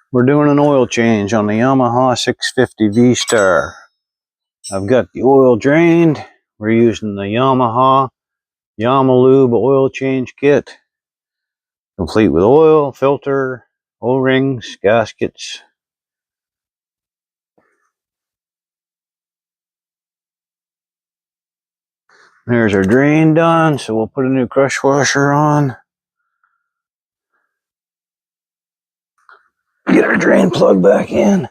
We're doing an oil change on the Yamaha 650 V Star. I've got the oil drained. We're using the Yamaha Yamalube oil change kit, complete with oil, filter, O-rings, gaskets. There's our drain done, so we'll put a new crush washer on. Get our drain plug back in.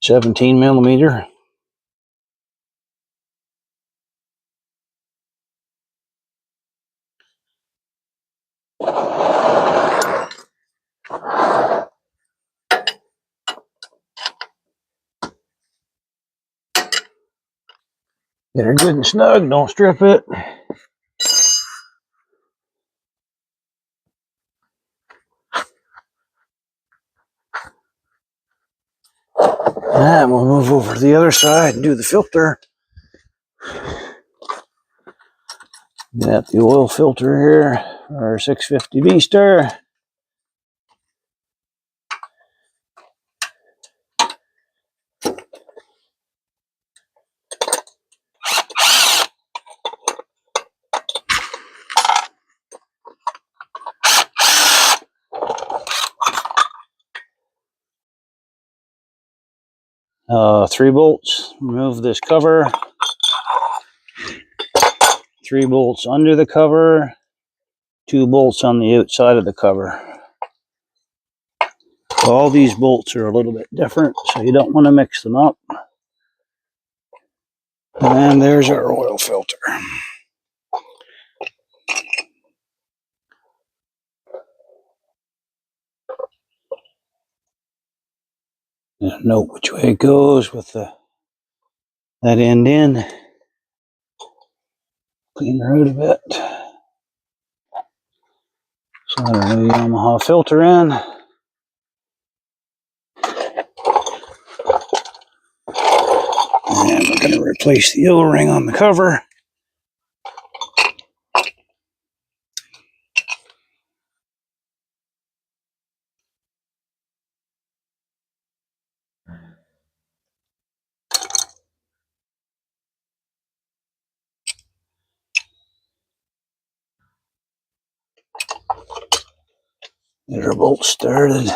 17 millimeter. Get her good and snug, don't strip it. And we'll move over to the other side and do the filter. Got the oil filter here, our 650 V Star. Three bolts, remove this cover. 3 bolts under the cover, 2 bolts on the outside of the cover. All these bolts are a little bit different, so you don't want to mix them up. And there's our oil filter. And note which way it goes with that end in. Clean her out a bit. Slide our new Yamaha filter in. And we're going to replace the O-ring on the cover. Get our bolts started.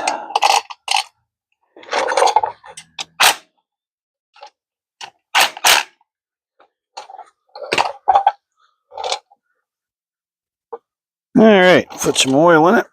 All right, put some oil in it.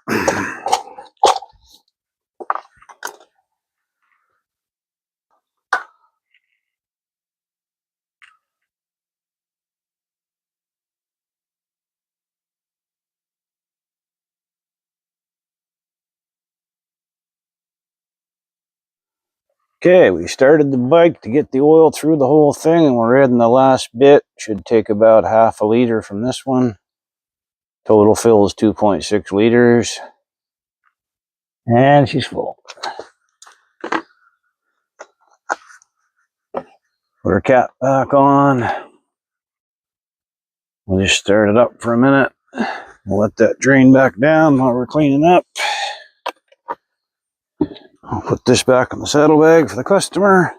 Okay, we started the bike to get the oil through the whole thing, and we're adding the last bit. Should take about half a liter from this one. Total fill is 2.6 liters. And she's full. Put her cap back on. We'll just start it up for a minute. We'll let that drain back down while we're cleaning up. I'll put this back on the saddlebag for the customer.